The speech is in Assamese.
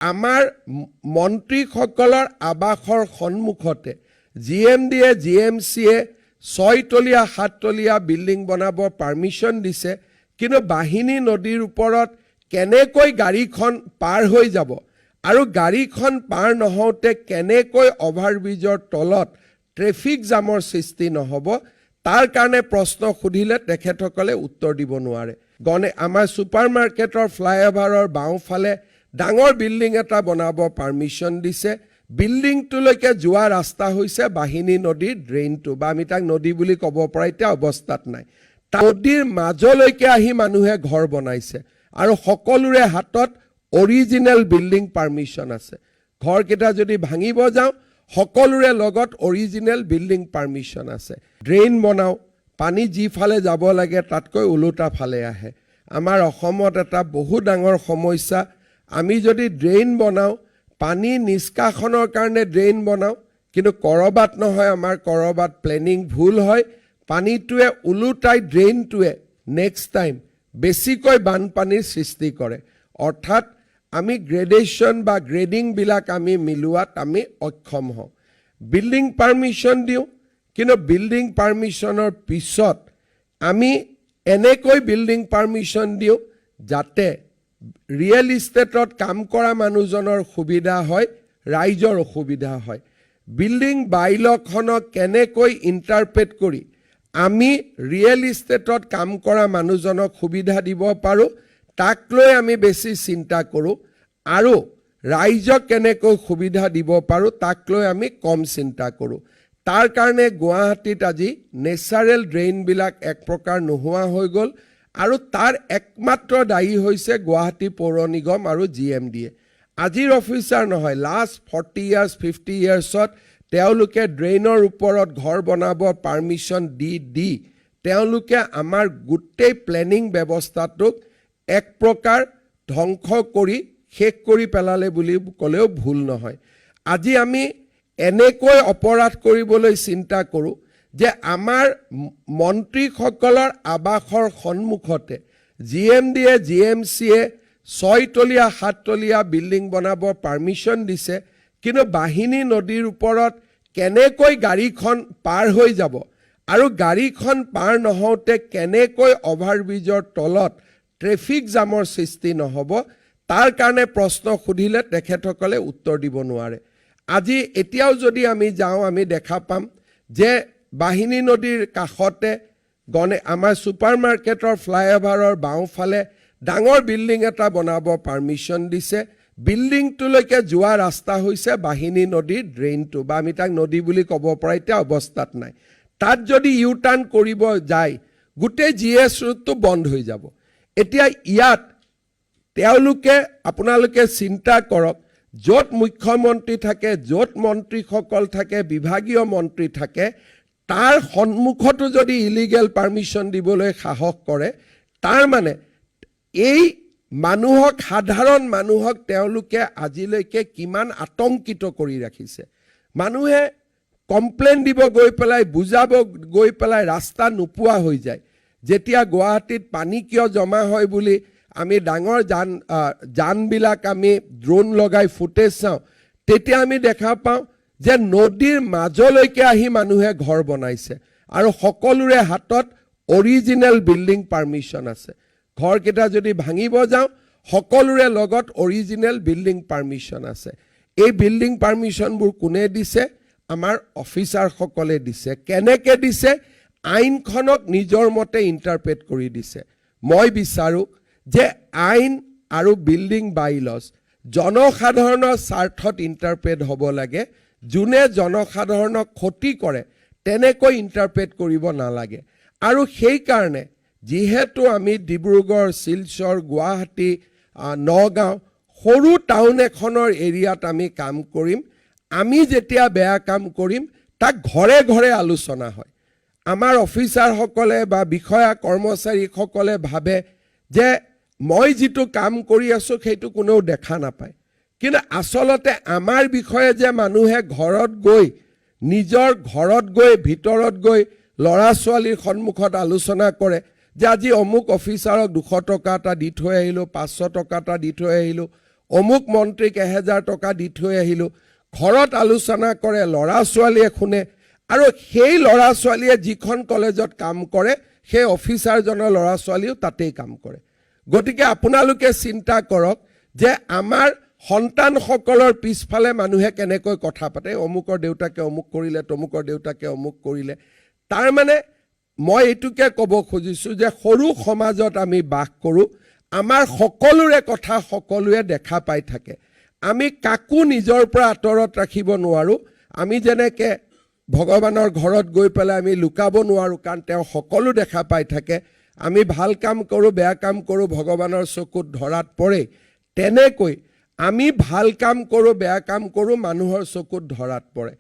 আমাৰ মন্ত্ৰীসকলৰ আবাসৰ সন্মুখতে GMDয়ে GMCয়ে 6 তলীয়া 7 তলীয়া বিল্ডিং বনাব পাৰমিশন দিছে, কিন্তু বাহিনী নদীৰ ওপৰত কেনেকৈ গাড়ীখন পাৰ হৈ যাব আৰু গাড়ীখন পাৰ নহওঁতে কেনেকৈ অভাৰব্ৰিজৰ তলত ট্ৰেফিক জামৰ সৃষ্টি নহ'ব, তাৰ কাৰণে প্ৰশ্ন সুধিলে তেখেতসকলে উত্তৰ দিব নোৱাৰে। আমাৰ ছুপাৰ মাৰ্কেটৰ ফ্লাইঅভাৰৰ বাওঁফালে ডাঙৰ বিল্ডিং এটা বনাব পাৰমিশন দিছে। বিল্ডিংটোলৈকে যোৱা ৰাস্তা হৈছে বাহিনী নদীৰ ড্ৰেইনটো, বা আমি তাক নদী বুলি ক'ব পৰা এতিয়া অৱস্থাত নাই। নদীৰ মাজলৈকে আহি মানুহে ঘৰ বনাইছে আৰু সকলোৰে হাতত অৰিজিনেল বিল্ডিং পাৰমিশন আছে। ঘৰকেইটা যদি ভাঙিব যাওঁ সকলোৰে লগত অৰিজিনেল বিল্ডিং পাৰমিশন আছে। ড্ৰেইন বনাওঁ, পানী যিফালে যাব লাগে তাতকৈ ওলোটা ফালে আহে। আমাৰ অসমত এটা বহু ডাঙৰ সমস্যা, আমি যদি ড্ৰেইন বনাওঁ পানী নিষ্কাশনৰ কাৰণে ড্ৰেইন বনাওঁ, কিন্তু কৰবাত নহয়, আমাৰ কৰবাত প্লেনিং ভুল হয়, পানীটোৱে ওলোটাই ড্ৰেইনটোৱে নেক্সট টাইম বেছিকৈ বানপানীৰ সৃষ্টি কৰে। অৰ্থাৎ আমি গ্ৰেডেশ্যন বা গ্ৰেডিংবিলাক আমি মিলোৱাত আমি অক্ষম হওঁ। বিল্ডিং পাৰমিশন দিওঁ, কিন্তু বিল্ডিং পাৰমিশনৰ পিছত আমি এনেকৈ বিল্ডিং পাৰমিশন দিওঁ যাতে ৰিয়েল ইষ্টেটত কাম কৰা মানুহজনৰ সুবিধা হয়, ৰাইজৰ অসুবিধা হয়। বিল্ডিং বাইলখনক কেনেকৈ ইণ্টাৰপ্ৰেট কৰি আমি ৰিয়েল ইষ্টেটত কাম কৰা মানুহজনক সুবিধা দিব পাৰোঁ তাক লৈ আমি বেছি চিন্তা কৰোঁ, আৰু ৰাইজক কেনেকৈ সুবিধা দিব পাৰোঁ তাক লৈ আমি কম চিন্তা কৰোঁ। তাৰ কাৰণে গুৱাহাটীত আজি নেচাৰেল ড্ৰেইনবিলাক এক প্ৰকাৰ নোহোৱা হৈ গ'ল, আৰু তাৰ একমাত্ৰ দায়ী হৈছে গুৱাহাটী পৌৰ নিগম আৰু GMDয়ে। আজিৰ অফিচাৰ নহয়, লাষ্ট 40 years 50 yearsত তেওঁলোকে ড্ৰেইনৰ ওপৰত ঘৰ বনাব পাৰমিশন দি তেওঁলোকে আমাৰ গোটেই প্লেনিং ব্যৱস্থাটোক এক প্ৰকাৰ ধ্বংস কৰি শেষ কৰি পেলালে বুলি ক'লেও ভুল নহয়। আজি আমি এনেকৈ অপৰাধ কৰিবলৈ চিন্তা কৰোঁ যে আমাৰ মন্ত্ৰীসকলৰ আবাসৰ সন্মুখতে GMDয়ে GMCয়ে 6 তলীয়া 7 তলীয়া বিল্ডিং বনাব পাৰমিশন দিছে, কিন্তু বাহিনী নদীৰ ওপৰত কেনেকৈ গাড়ীখন পাৰ হৈ যাব আৰু গাড়ীখন পাৰ নহওঁতে কেনেকৈ অভাৰব্ৰিজৰ তলত ট্ৰেফিক জামৰ সৃষ্টি নহ'ব, তাৰ কাৰণে প্ৰশ্ন সুধিলে তেখেতসকলে উত্তৰ দিব নোৱাৰে। আজি এতিয়াও যদি আমি যাওঁ আমি দেখা পাম যে বাহিনী নদীৰ কাষতে আমাৰ ছুপাৰ মাৰ্কেটৰ ফ্লাইঅভাৰৰ বাওঁফালে ডাঙৰ বিল্ডিং এটা বনাব পাৰমিশন দিছে। বিল্ডিংটোলৈকে যোৱা ৰাস্তা হৈছে বাহিনী নদীৰ ড্ৰেইনটো, বা আমি তাক নদী বুলি ক'ব পৰা এতিয়া অৱস্থাত নাই। তাত যদি ইউ টাৰ্ণ কৰিব যায় গোটেই GS ৰুটটো বন্ধ হৈ যাব। এতিয়া ইয়াত তেওঁলোকে আপোনালোকে চিন্তা কৰক, য'ত মুখ্যমন্ত্ৰী থাকে, য'ত মন্ত্ৰীসকল থাকে, বিভাগীয় মন্ত্ৰী থাকে, তাৰ সন্মুখতো যদি ইলিগেল পাৰমিশন দিবলৈ সাহস কৰে, তাৰ মানে এই মানুহক, সাধাৰণ মানুহক তেওঁলোকে আজিলৈকে কিমান আতংকিত কৰি ৰাখিছে। মানুহে কমপ্লেইন দিব গৈ পেলাই, বুজাব গৈ পেলাই ৰাস্তা নোপোৱা হৈ যায়। যেতিয়া গুৱাহাটীত পানী কিয় জমা হয় বুলি আমি ডাঙৰ যানবিলাক আমি ড্ৰোন লগাই ফুটেজ চাওঁ, তেতিয়া আমি দেখা পাওঁ যে নদীৰ মাজলৈকে আহি মানুহে ঘৰ বনাইছে আৰু সকলোৰে হাতত অৰিজিনেল বিল্ডিং পাৰমিশন আছে। ঘৰকেইটা যদি ভাঙিব যাওঁ সকলোৰে লগত অৰিজিনেল বিল্ডিং পাৰমিশন আছে। এই বিল্ডিং পাৰমিশনবোৰ কোনে দিছে? আমাৰ অফিচাৰসকলে দিছে। কেনেকৈ দিছে? আইনখনক নিজৰ মতে ইণ্টাৰপ্ৰেট কৰি দিছে। মই বিচাৰোঁ যে আইন আৰু বিল্ডিং বাইলছ জনসাধাৰণৰ স্বাৰ্থত ইণ্টাৰপ্ৰেট হ'ব লাগে। যোনে জনসাধাৰণক ক্ষতি কৰে তেনেকৈ ইণ্টাৰপ্ৰেট কৰিব নালাগে। আৰু সেইকাৰণে যিহেতু আমি ডিব্ৰুগড়, শিলচৰ, গুৱাহাটী, নগাঁও সৰু টাউন এখনৰ এৰিয়াত আমি কাম কৰিম, আমি যেতিয়া বেয়া কাম কৰিম তাক ঘৰে ঘৰে আলোচনা হয়। আমাৰ অফিচাৰসকলে বা বিষয়া কৰ্মচাৰীসকলে ভাবে যে মই যিটো কাম কৰি আছোঁ সেইটো কোনেও দেখা নাপায়, কিন্তু আচলতে আমাৰ বিষয়ে যে মানুহে ঘৰত গৈ, নিজৰ ঘৰত গৈ, ভিতৰত গৈ ল'ৰা ছোৱালীৰ সন্মুখত আলোচনা কৰে যে আজি অমুক অফিচাৰক 200 টকা এটা দি থৈ আহিলোঁ, 500 টকা এটা দি থৈ আহিলোঁ, অমুক মন্ত্ৰীক 1000 টকা দি থৈ আহিলোঁ, ঘৰত আলোচনা কৰে, ল'ৰা ছোৱালীয়ে শুনে, আৰু সেই ল'ৰা ছোৱালীয়ে যিখন কলেজত কাম কৰে সেই অফিচাৰজনৰ ল'ৰা ছোৱালীও তাতেই কাম কৰে। গতিকে আপোনালোকে চিন্তা কৰক যে আমাৰ সন্তানসকলৰ পিছফালে মানুহে কেনেকৈ কথা পাতে, অমুকৰ দেউতাকে অমুক কৰিলে, তমুকৰ দেউতাকে অমুক কৰিলে। তাৰমানে মই এইটোকে ক'ব খুজিছোঁ যে সৰু সমাজত আমি বাস কৰোঁ, আমাৰ সকলোৰে কথা সকলোৱে দেখা পাই থাকে, আমি কাকো নিজৰ পৰা আঁতৰত ৰাখিব নোৱাৰোঁ। আমি যেনেকৈ ভগৱানৰ ঘৰত গৈ পেলাই আমি লুকাব নোৱাৰোঁ, কাৰণ তেওঁ সকলো দেখা পাই থাকে। আমি ভাল কাম কৰোঁ, বেয়া কাম কৰোঁ, ভগৱানৰ চকুত ধৰাত পৰে। তেনেকৈ আমি ভাল কাম কৰোঁ, বেয়া কাম কৰোঁ, মানুহৰ চকুত ধৰাত পৰে।